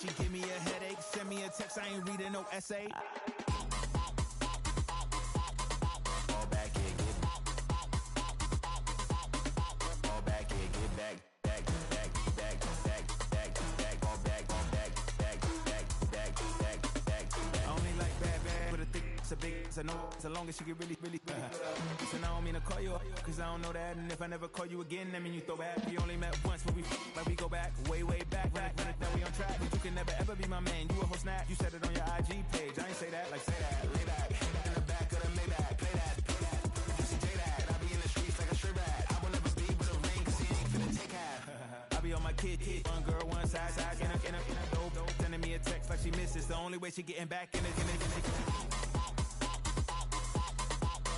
She give me a headache, send me a text, I ain't reading no essay. Fall back here, get fall back here, get back, back, back, back, back, back, back, fall back, back, back, back, back, back, back. I only like bad, but a thick, it's a big, it's a no, as long as she get really, really good. Listen, I don't mean to call you up, cause I don't know that, and if I never call you again, that mean you throw back. We only met once, but we like we go back, way, way back, run it down, we on track. But you can never ever be my man, you a whole snap, you said it on your IG page, I ain't say that, like say that, lay back, in the back of the Maybach, play that, you see J that, I be in the streets like a strip rat, I will never speak with a ring, cause he ain't finna take half. I be on my kid, one girl, one side, in a dope, sending me a text like she misses, the only way she getting back in it.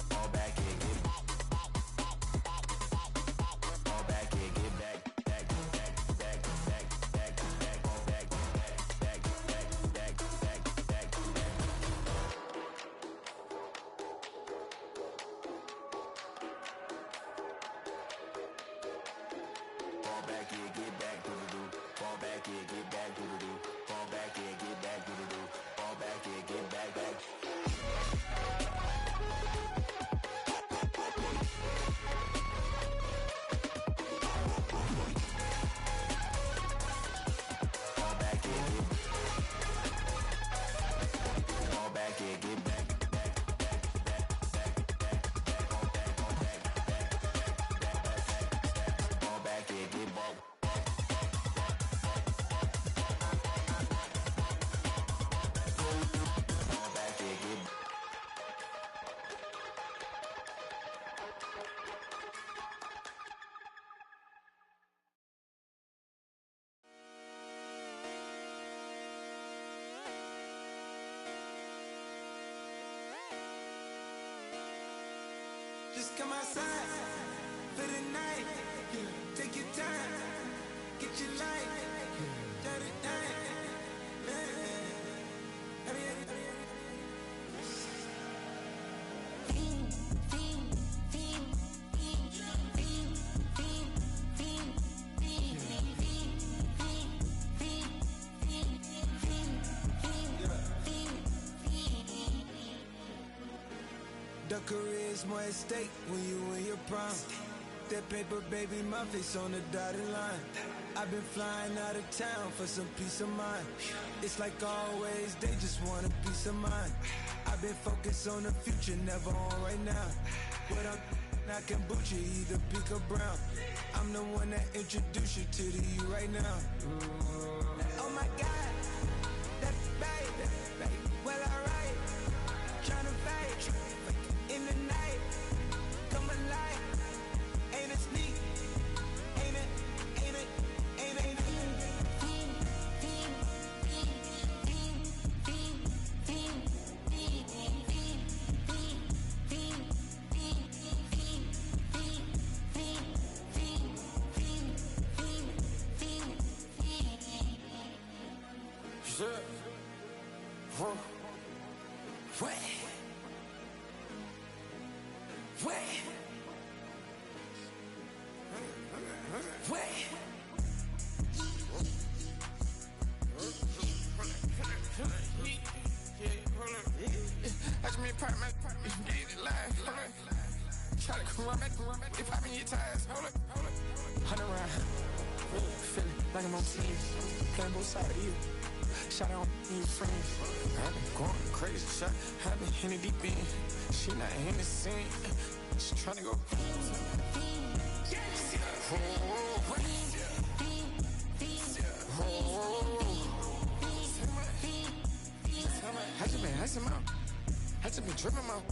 Fall back here, get fall back here, get back, back, back, back, back, back, back, fall back, back, back, back, back, back, back, back. Fall back here, get back, doo-doo-doo. Fall back here, get back, doo-doo-doo. Fall back here, get back, doo-doo-doo. Fall back here, get back, back. Just come outside for the night. Take your time, get your light. Dirty night. The career's more at stake when you in your prime. That paper, baby, my face on the dotted line. I've been flying out of town for some peace of mind. It's like always, they just want a peace of mind. I've been focused on the future, never on right now. What I'm I can butcher either pink or brown. I'm the one that introduced you to the you right now. Oh my God, that baby, well alright. Tryna fight in the night, come alive. Ain't it sneak? Ain't it? Ain't it? Ain't it? Ain't it? Watch me part my get it live. Try to come back, they popping your tires. Hold up. 100 round, feeling like I'm on team, playing both sides of you. Shot on your friends. I've been going crazy, shot. I've been in the deep end. She not in the scene. She tryna go. I just been dripping out.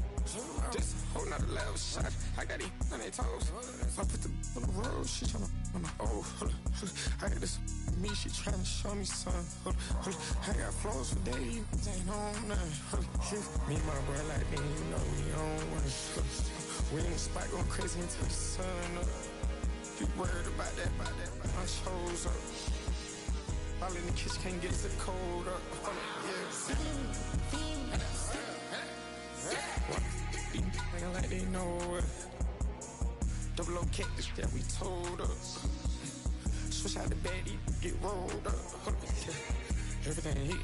Just holding out the level shot. I got it on their toes. I put the on the road. She tryna, oh, hold up. I got this me. She tryna show me something. Hold up. I got flows for days. Ain't on nothing. Me and my bro like me, you know we on one. We in the spot going crazy until the sun up. You worried about that? My shows up. All in the kitchen can't get to the cold up. Nigga like they know it. Double O cactus that we told us. Switch out the baddie, get rolled up. everything hit.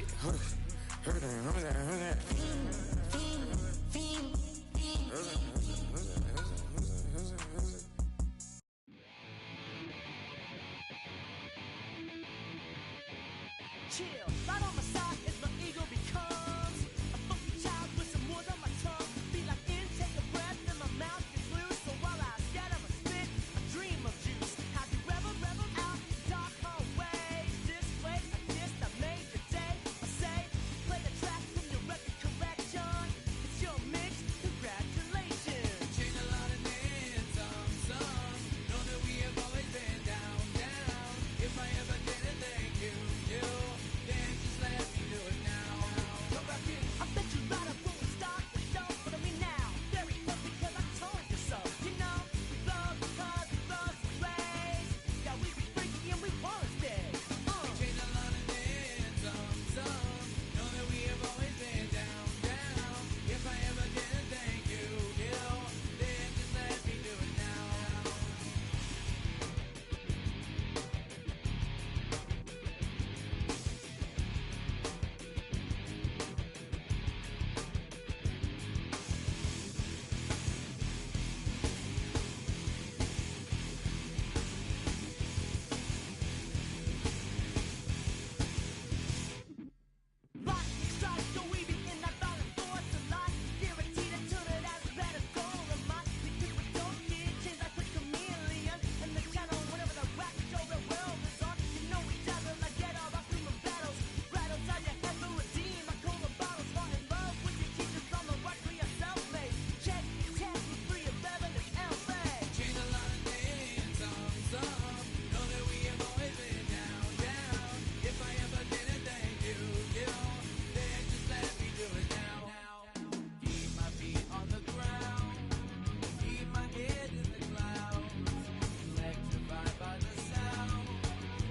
Chill, right on my side as my ego becomes a funky child with some words on my tongue. Feel like intake a breath and my mouth gets loose. So while I scatter my spit, I dream of juice. Have you ever out in dark hallways? This way, I guess I made your day. I say, play the track from your record collection. It's your mix, congratulations. Changed a lot of names, some. Know that we have always been down. If I ever didn't thank you, then just let me do it now. Come back in. I bet you right up won't start the show, but I mean now, very close because I told you so. You know, we love because we love the rays. Yeah, we be freaky and we wanna stay. Changed a lot of names, some. Know that we have always been down. If I ever didn't thank you, then just let me do it now. Life strikes, so we be in that violent force of life. Guaranteed to turn it as a better goal of mine. Because we don't get change like a chameleon. And the channel, whenever the rap show the world is on, you know we dazzle like get all our human battles. Right outside your head to redeem. I call the bottles, fall in love with your teachers on the right for your self-made. Check your test with 3 of 11 is LA. Changed a lot of names, some. Know that we have always been down. If I ever didn't thank you, then just let me do it now. Keep my feet on the ground, keep my head in the clouds. Electrified by the sound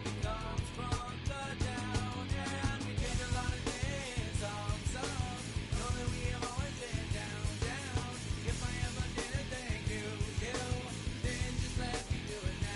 that comes from the down. And we changed a lot of names, some. Know that we have always been down. If I ever didn't thank you, then just let me do it now.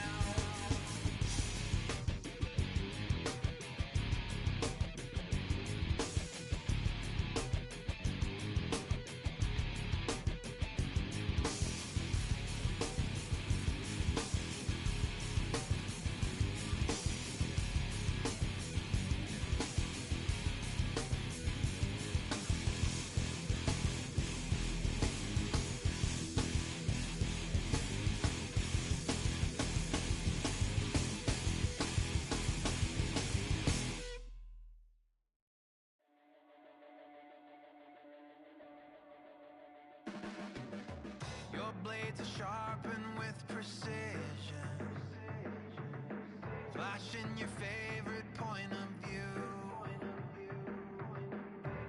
Your blades are sharpened with precision, flashing your favorite point of view.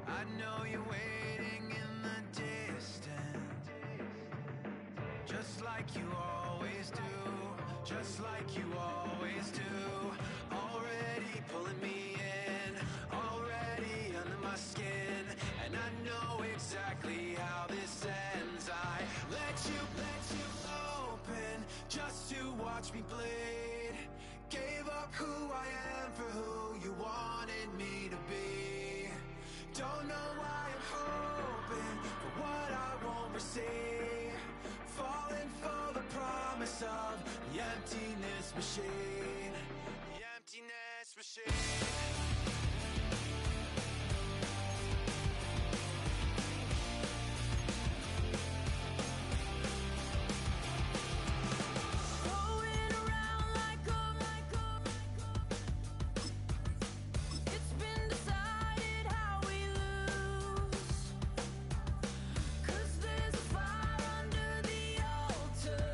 I know you're waiting in the distance, just like you always do, just like you always do. Already pulling me in, already under my skin, and I know exactly how this ends. I let you open just to watch me bleed. Gave up who I am for who you wanted me to be. Don't know why I'm hoping for what I won't receive. Falling for the promise of the emptiness machine. The emptiness machine. Going around like it's been decided how we lose. 'Cause there's a fire under the altar.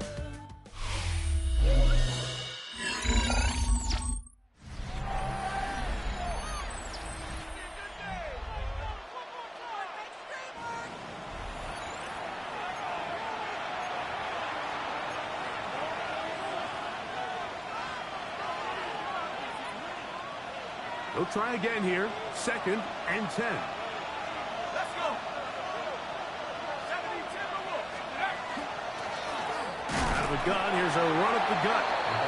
They'll try again here. 2nd and 10. Let's go. 'Out of the gun, here's a run up the gut.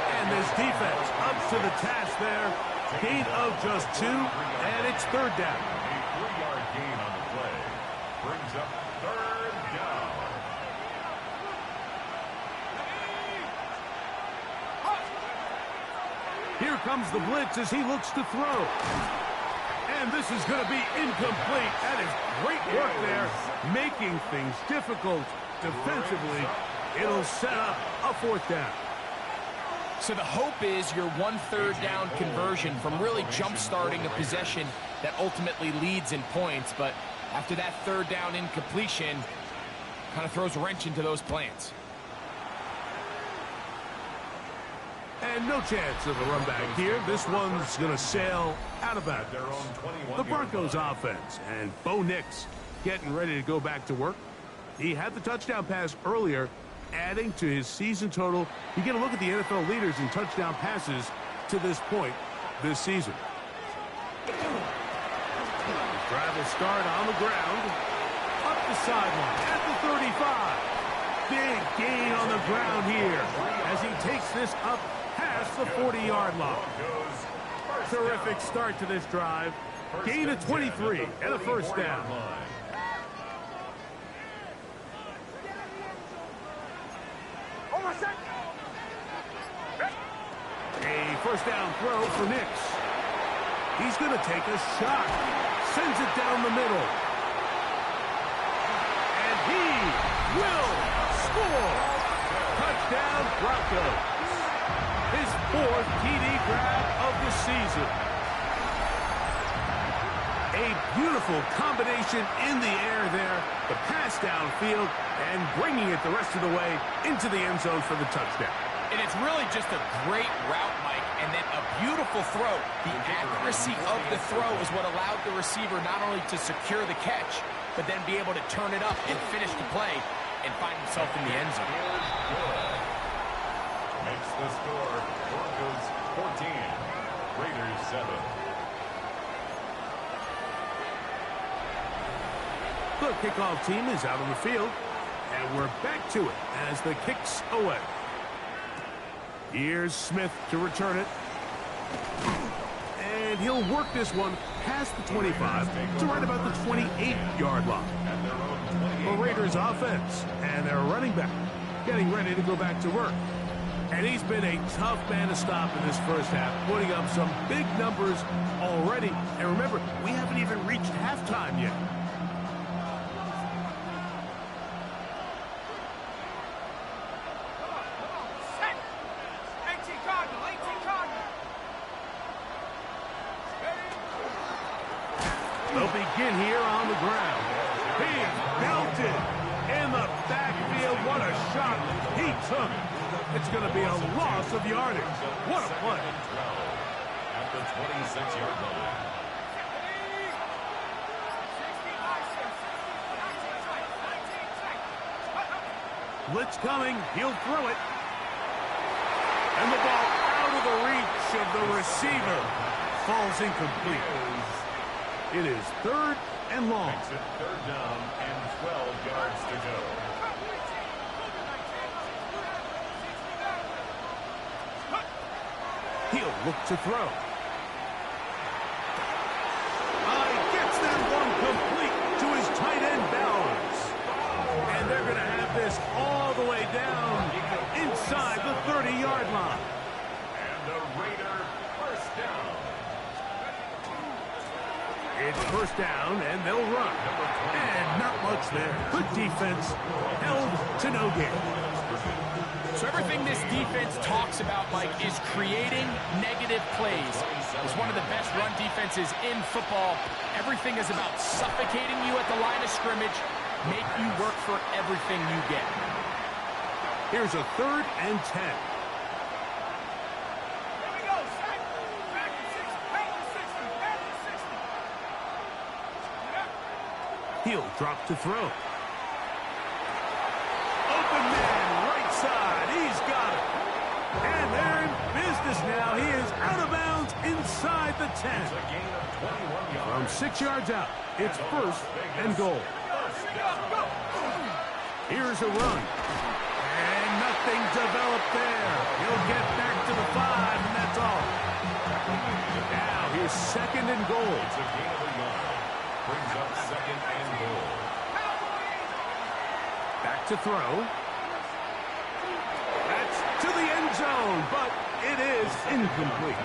And this defense up to the task there. Gain of just 2, and it's third down. A 3-yard gain on the play brings up third down. Here comes the blitz as he looks to throw. And this is going to be incomplete. That is great work there, making things difficult defensively. It'll set up a fourth down. So the hope is your 1/3 down conversion from really jump-starting a possession that ultimately leads in points. But after that third down incompletion, kind of throws a wrench into those plans. And no chance of a run back here. This one's going to sail out of bounds. The Broncos offense, and Bo Nix getting ready to go back to work. He had the touchdown pass earlier, adding to his season total. You get a look at the NFL leaders in touchdown passes to this point this season. Drive will start on the ground, up the sideline at the 35. Big gain on the ground here as he takes this up past the 40-yard line. Terrific start to this drive. Gain of 23 and a first down. A first down throw for Nix. He's going to take a shot. Sends it down the middle. And he will score. Touchdown Broncos. His 4th TD grab of the season. A beautiful combination in the air there. The pass downfield and bringing it the rest of the way into the end zone for the touchdown. And it's really just a great route, Mike, and then a beautiful throw. The accuracy of the throw is what allowed the receiver not only to secure the catch, but then be able to turn it up and finish the play and find himself in the end zone. Makes the score Broncos 14, Raiders 7. The kickoff team is out on the field, and we're back to it as the kick's away. Here's Smith to return it. And he'll work this one past the 25 to right about the 28-yard line. The Raiders offense and their running back getting ready to go back to work. And he's been a tough man to stop in this first half, putting up some big numbers already. And remember, we haven't even reached halftime yet. They'll begin here on the ground. He's belted in the backfield. What a shot he took. It's going to be a loss of yardage. What a play. At the 26-yard line. Blitz coming. He'll throw it. And the ball out of the reach of the receiver. Falls incomplete. It is 3rd and long. Makes it 3rd down and 12 yards to go. He'll look to throw. Gets that one complete to his tight end Bowers. And they're going to have this all the way down inside the 30-yard line. And the Raider first down. It's first down, and they'll run. And not much there. Good defense, held to no gain. So everything this defense talks about, Mike, is creating negative plays. It's one of the best run defenses in football. Everything is about suffocating you at the line of scrimmage, make you work for everything you get. Here's a 3rd and 10. He'll drop to throw. Open man, right side. He's got it. And they're in business now. He is out of bounds inside the 10. From 6 yards out, it's 1st and goal. Here's a run. And nothing developed there. He'll get back to the 5, and that's all. Now here's second and goal. It's a gain of a yard. Brings up second and goal. Back to throw. That's to the end zone, but it is incomplete.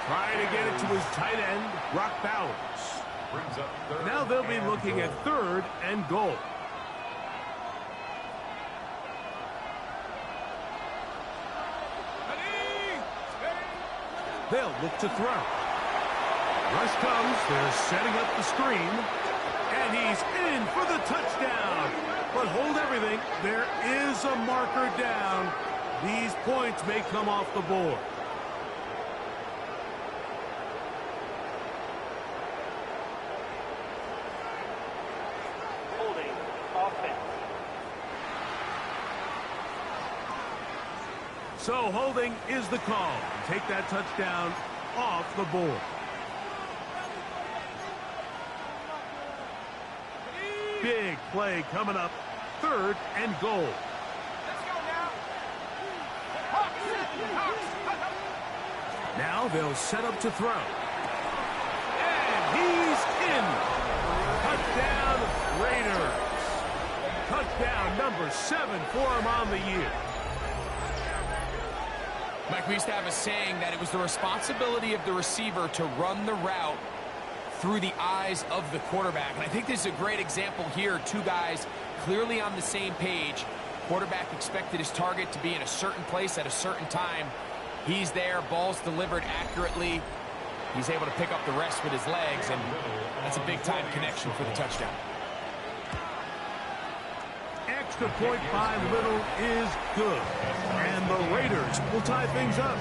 Trying to get it to his tight end, Brock Bowers. Brings up third. Now they'll be looking at third and goal. They'll look to throw. Rush comes. They're setting up the screen. And he's in for the touchdown. But hold everything. There is a marker down. These points may come off the board. Holding offense. So holding is the call. Take that touchdown off the board. Big play coming up. Third and goal. Let's go now. Now they'll set up to throw. And he's in. Touchdown Raiders. Touchdown number 7 for him on the year. Mike, we used to have a saying that it was the responsibility of the receiver to run the route through the eyes of the quarterback. And I think this is a great example here. Two guys clearly on the same page. Quarterback expected his target to be in a certain place at a certain time. He's there, ball's delivered accurately. He's able to pick up the rest with his legs, and that's a big-time connection for the touchdown. Extra point by Little is good. And the Raiders will tie things up.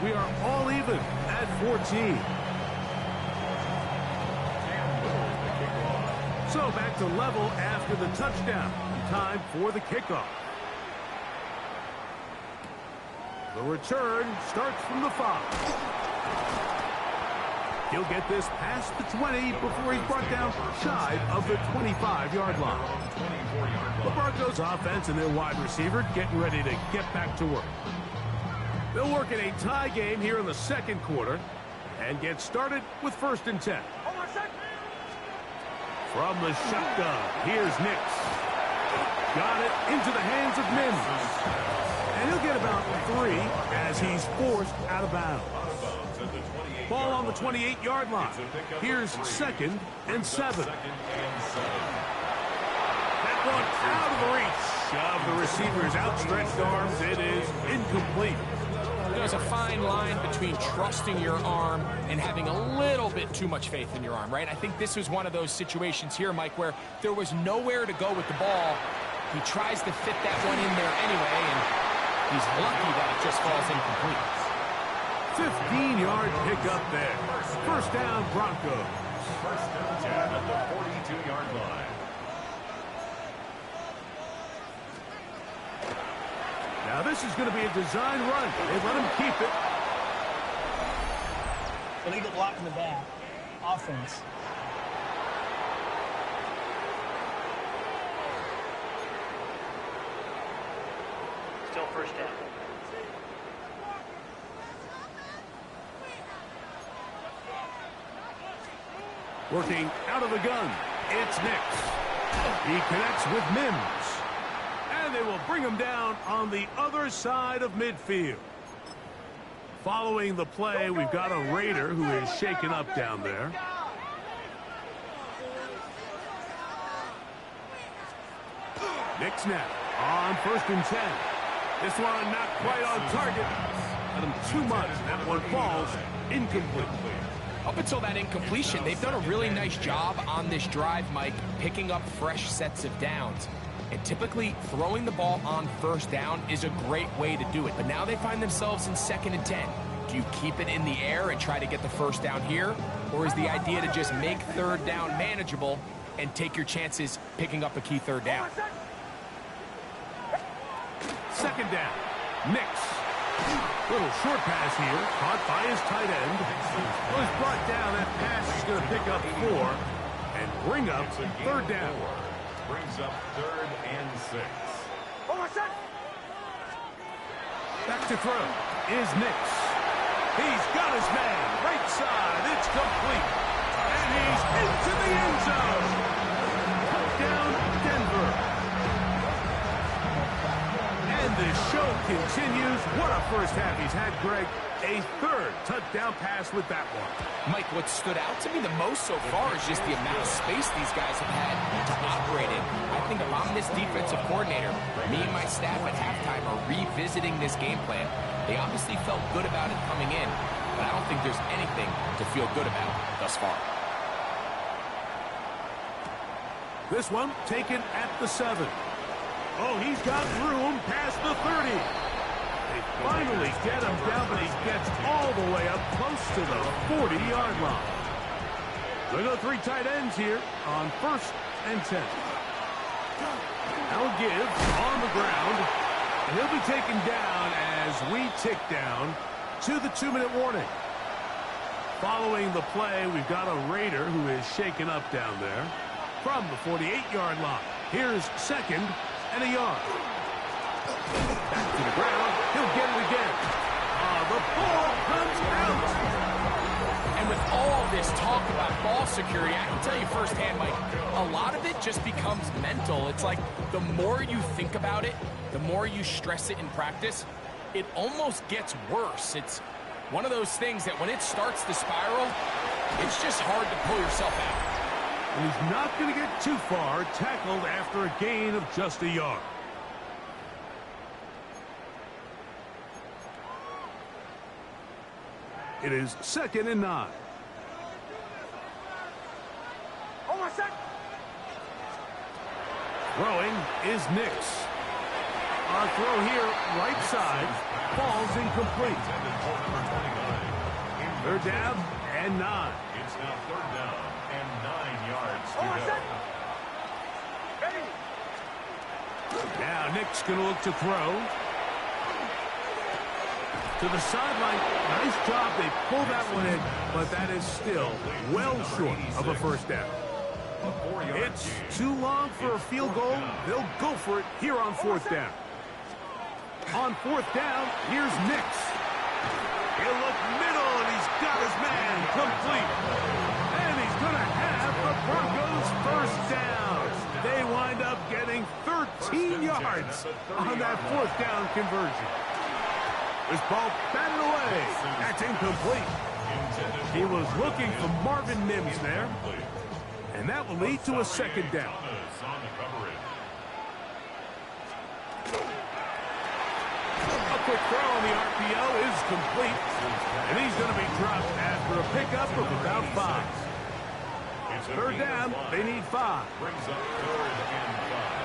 We are all even at 14. So back to level after the touchdown. Time for the kickoff. The return starts from the 5. He'll get this past the 20 before he's brought down shy of the 25-yard line. The Broncos offense and their wide receiver getting ready to get back to work. They'll work in a tie game here in the second quarter and get started with 1st and 10. From the shotgun, here's Nix. Got it into the hands of Mims. And he'll get about 3 as he's forced out of bounds. Ball on the 28-yard line. Here's 2nd and 7. That one out of the reach of the receiver's outstretched arms. It is incomplete. There's a fine line between trusting your arm and having a little bit too much faith in your arm, right? I think this was one of those situations here, Mike, where there was nowhere to go with the ball. He tries to fit that one in there anyway, and he's lucky that it just falls incomplete. 15-yard pickup there. 1st down, Broncos. 1st and 10 at the 42-yard line. Now this is going to be a design run. They let him keep it. Illegal block in the back. Offense. Still 1st down. Working out of the gun. It's Nix. He connects with Mims. And they will bring him down on the other side of midfield. Following the play, we've got a Raider who is shaken up down there. Nix now on 1st and 10. This one not quite on target. Let him too much. That one falls incomplete. Up until that incompletion, they've done a really nice job on this drive, Mike, picking up fresh sets of downs. And typically, throwing the ball on 1st down is a great way to do it. But now they find themselves in 2nd and 10. Do you keep it in the air and try to get the 1st down here? Or is the idea to just make 3rd down manageable and take your chances picking up a key 3rd down? 2nd down. Nix. Little short pass here. Caught by his tight end. Was brought down. That pass is going to pick up 4 and bring up 3rd down. Brings up 3rd and 6. Back to throw is Nix. He's got his man. Right side. It's complete. And he's into the end zone. Touchdown, Denver. And the show continues. What a first half he's had, Greg. A third touchdown pass with that one. Mike, what stood out to me the most so far is just the amount of space these guys have had to operate in. I think if I'm this defensive coordinator, me and my staff at halftime are revisiting this game plan. They obviously felt good about it coming in, but I don't think there's anything to feel good about thus far. This one taken at the 7. Oh, he's got room past the 30. They finally get him down, but he gets all the way up close to the 40-yard line. They go 3 tight ends here on 1st and 10. Now give on the ground. And he'll be taken down as we tick down to the 2-minute warning. Following the play, we've got a Raider who is shaken up down there from the 48-yard line. Here's 2nd and a yard. Back to the ground. He'll get it again. The ball comes out. And with all this talk about ball security, I can tell you firsthand, Mike, a lot of it just becomes mental. It's like the more you think about it, the more you stress it in practice, it almost gets worse. It's one of those things that when it starts to spiral, it's just hard to pull yourself out. And he's not going to get too far, tackled after a gain of just a yard. It is 2nd and 9. Throwing is Nix. Our throw here, right side, falls incomplete. 3rd down and 9. It's now 3rd down and 9 yards to go. Now Nick's going to look to throw. To the sideline. Nice job. They pull that one in, but that is still well short of a 1st down. It's too long for a field goal. They'll go for it here on 4th down. On 4th down, here's Nix. He'll look middle, and he's got his man complete. And he's going to have the Broncos 1st down. They wind up getting 13 yards on that 4th down conversion. This ball batted away. That's incomplete. He was looking for Marvin Mims there. And that will lead to a 2nd down. A quick throw on the RPO is complete. And he's going to be dropped after a pickup of about 5. 3rd down, they need 5.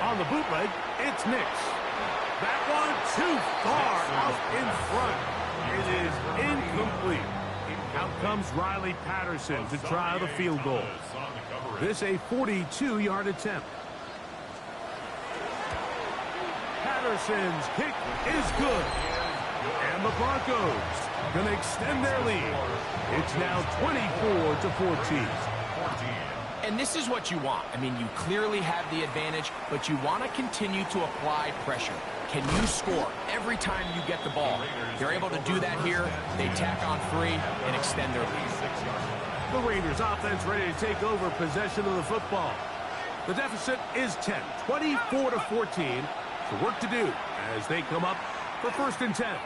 On the bootleg, it's Nix. That one too far out in front. It is incomplete. Out comes Riley Patterson to try the field goal. This a 42-yard attempt. Patterson's kick is good. And the Broncos going to extend their lead. It's now 24-14. And this is what you want. I mean, you clearly have the advantage, but you want to continue to apply pressure. Can you score every time you get the ball? They're able to do that here. They tack on 3 and extend their lead. The Raiders offense ready to take over possession of the football. The deficit is 10, 24-14. So work to do as they come up for 1st and 10.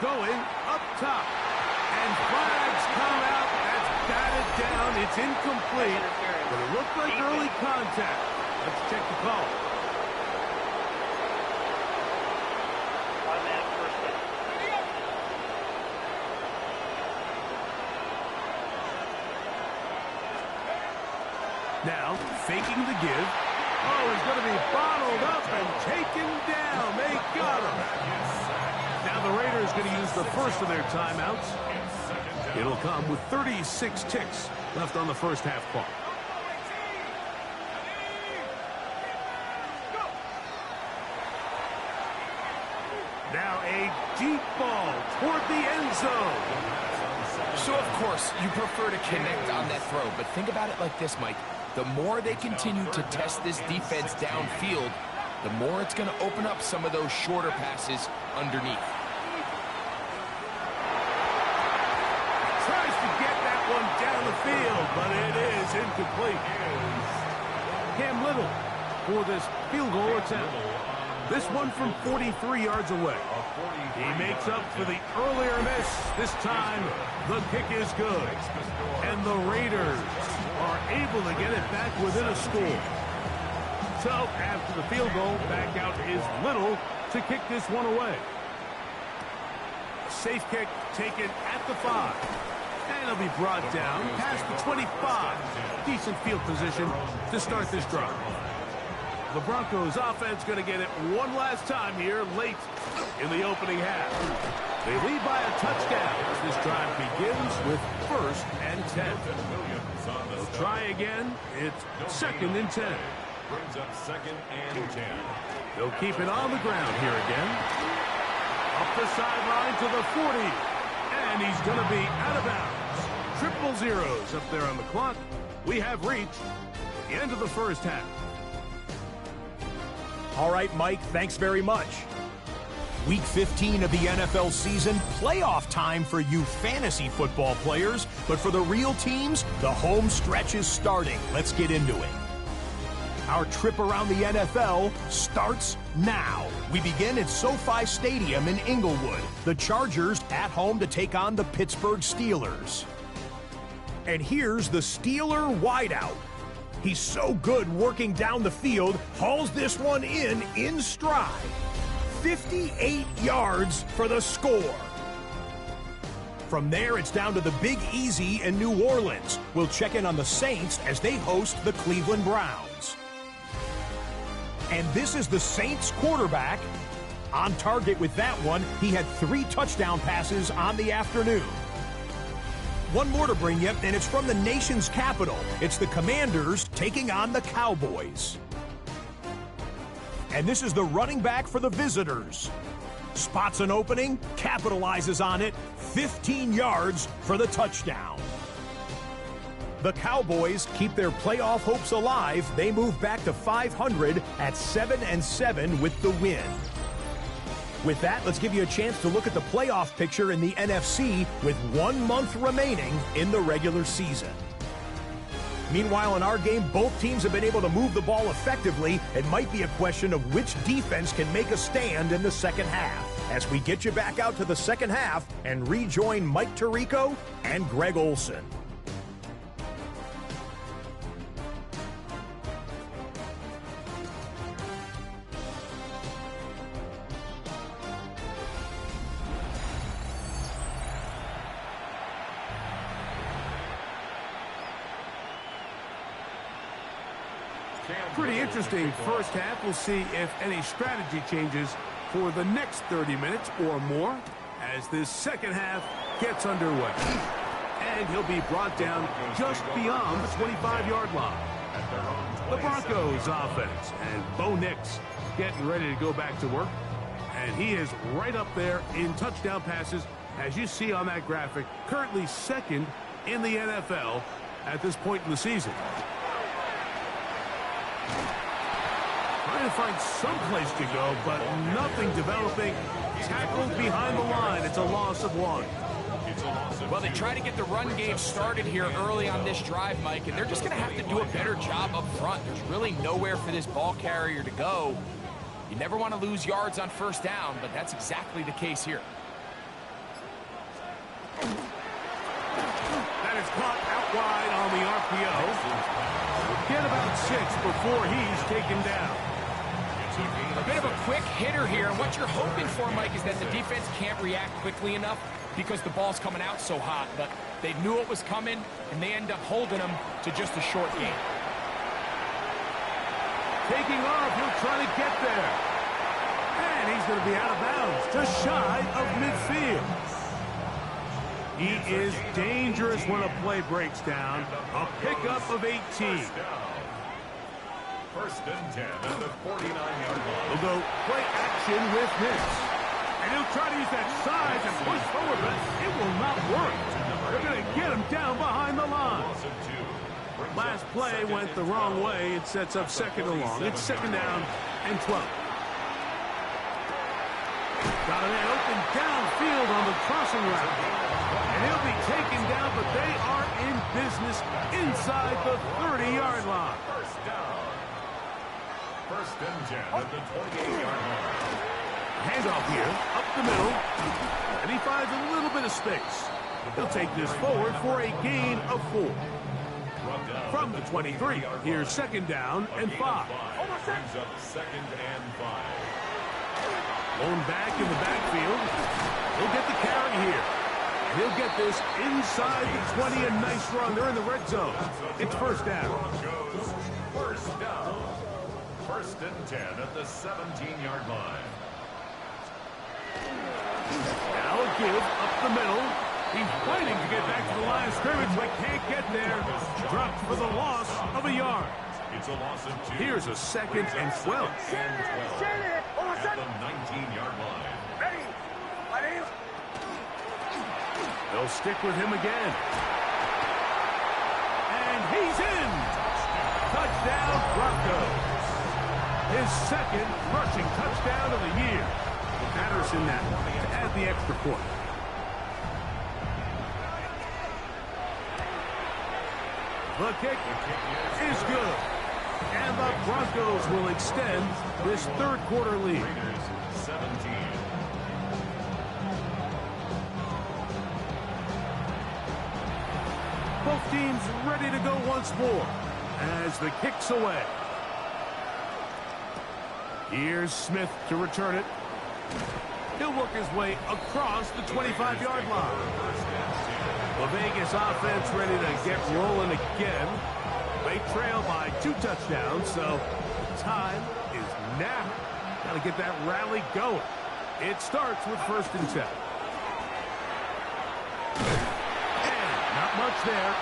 Going up top. And flags come out. That's batted down. It's incomplete. But it looked like early contact. Let's check the call. Now, faking the give. Oh, he's going to be bottled up and taken down. They got him. Now the Raiders going to use the first of their timeouts. It'll come with 36 ticks left on the 1st half clock. Now a deep ball toward the end zone. So, of course, you prefer to connect on that throw, but think about it like this, Mike. The more they continue to test this defense downfield, the more it's going to open up some of those shorter passes underneath. one down the field, but it is incomplete. Cam Little for this field goal attempt. This one from 43 yards away. He makes up for the earlier miss. This time, the kick is good. And the Raiders are able to get it back within a score. So, after the field goal, back out is Little to kick this one away. Safe kick taken at the 5. And it'll be brought down past the 25. Decent field position to start this drive. The Broncos offense going to get it one last time here late in the opening half. They lead by a touchdown as this drive begins with 1st and 10. They'll try again. It's 2nd and 10. Brings up 2nd and 10. They'll keep it on the ground here again. Up the sideline to the 40. And he's going to be out of bounds. Triple zeros up there on the clock. We have reached the end of the first half. All right, Mike, thanks very much. Week 15 of the NFL season, playoff time for you fantasy football players. But for the real teams, the home stretch is starting. Let's get into it. Our trip around the NFL starts now. We begin at SoFi Stadium in Inglewood. The Chargers at home to take on the Pittsburgh Steelers. And here's the Steeler wideout. He's so good working down the field, hauls this one in stride. 58 yards for the score. From there, it's down to the Big Easy in New Orleans. We'll check in on the Saints as they host the Cleveland Browns. And this is the Saints quarterback. On target with that one, he had 3 touchdown passes on the afternoon. One more to bring you, and it's from the nation's capital. It's the Commanders taking on the Cowboys. And this is the running back for the visitors. Spots an opening, capitalizes on it, 15 yards for the touchdown. The Cowboys keep their playoff hopes alive. They move back to 500 at 7-7 with the win. With that, let's give you a chance to look at the playoff picture in the NFC with 1 month remaining in the regular season. Meanwhile, in our game, both teams have been able to move the ball effectively. It might be a question of which defense can make a stand in the second half. As we get you back out to the second half and rejoin Mike Tirico and Greg Olson. Pretty interesting first half. We'll see if any strategy changes for the next 30 minutes or more as this second half gets underway. And he'll be brought down just beyond the 25-yard line. The Broncos offense and Bo Nix getting ready to go back to work. And he is right up there in touchdown passes, as you see on that graphic, currently 2nd in the NFL at this point in the season. Trying to find some place to go, but nothing developing. Tackled behind the line. It's a loss of 1. Well, they try to get the run game started here early on this drive, Mike, and they're just going to have to do a better job up front. There's really nowhere for this ball carrier to go. You never want to lose yards on first down, but that's exactly the case here. That is caught out wide on the RPO. Get about 6 before he's taken down. A bit of a quick hitter here, and what you're hoping for, Mike, is that the defense can't react quickly enough because the ball's coming out so hot. But they knew it was coming, and they end up holding them to just a short game. Taking off, he'll try to get there. And he's going to be out of bounds, just shy of midfield. He is dangerous when a play breaks down. A pickup of 18. 1st and 10 at the 49-yard line. He'll go play action with Nix. And he'll try to use that size and push forward, but it will not work. They're going to get him down behind the line. Last play went the wrong way. It sets up 2nd and long. It's 2nd down and 12. Got got a man open downfield on the crossing route. And he'll be taken down, but they are in business inside the 30-yard line. First down. First and 10 at the 28-yard line. Handoff here, up the middle, and he finds a little bit of space. He'll take this forward for a gain of 4. From the 23, here's second down and 5. Brings up second and 5. Lone back in the backfield. He'll get the carry here. He'll get this inside the 20, a nice run. They're in the red zone. It's first down. Broncos, first down. First and 10 at the 17-yard line. Now a give up the middle. He's fighting to get back to the line of scrimmage, but can't get there. Dropped for the loss of a yard. It's a loss of 2. Here's a second and 12. At the 19-yard line. They'll stick with him again. And he's in. Touchdown, Broncos. His second rushing touchdown of the year. Patterson now to add the extra point. The kick is good. And the Broncos will extend this third quarter lead. 17. Both teams ready to go once more as the kick's away. Here's Smith to return it. He'll work his way across the 25-yard line. The Vegas offense ready to get rolling again. They trail by 2 touchdowns, so time is now. Got to get that rally going. It starts with first and 10. And not much there.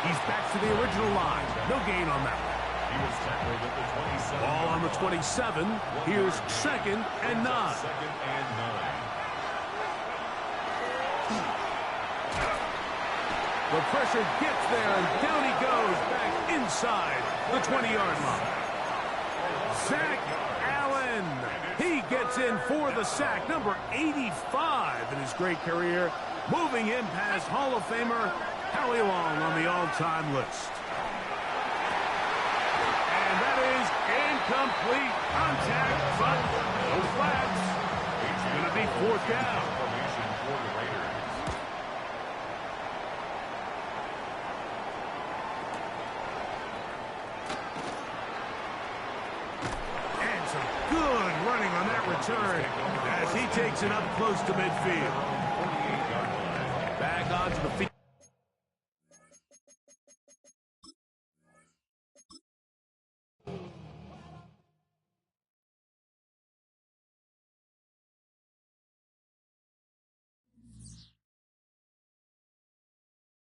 He's back to the original line. No gain on that one. He was tackled at the 27. Ball on the 27. Here's second and 9. Second and 9. The pressure gets there, and down he goes back inside the 20-yard line. Zach Allen. He gets in for the sack, number 85 in his great career, moving him past Hall of Famer Howie Long on the all-time list. And that is incomplete contact, but no flags. It's going to be fourth down. Formation for the Raiders. And some good running on that return as he takes it up close to midfield. Back onto the field.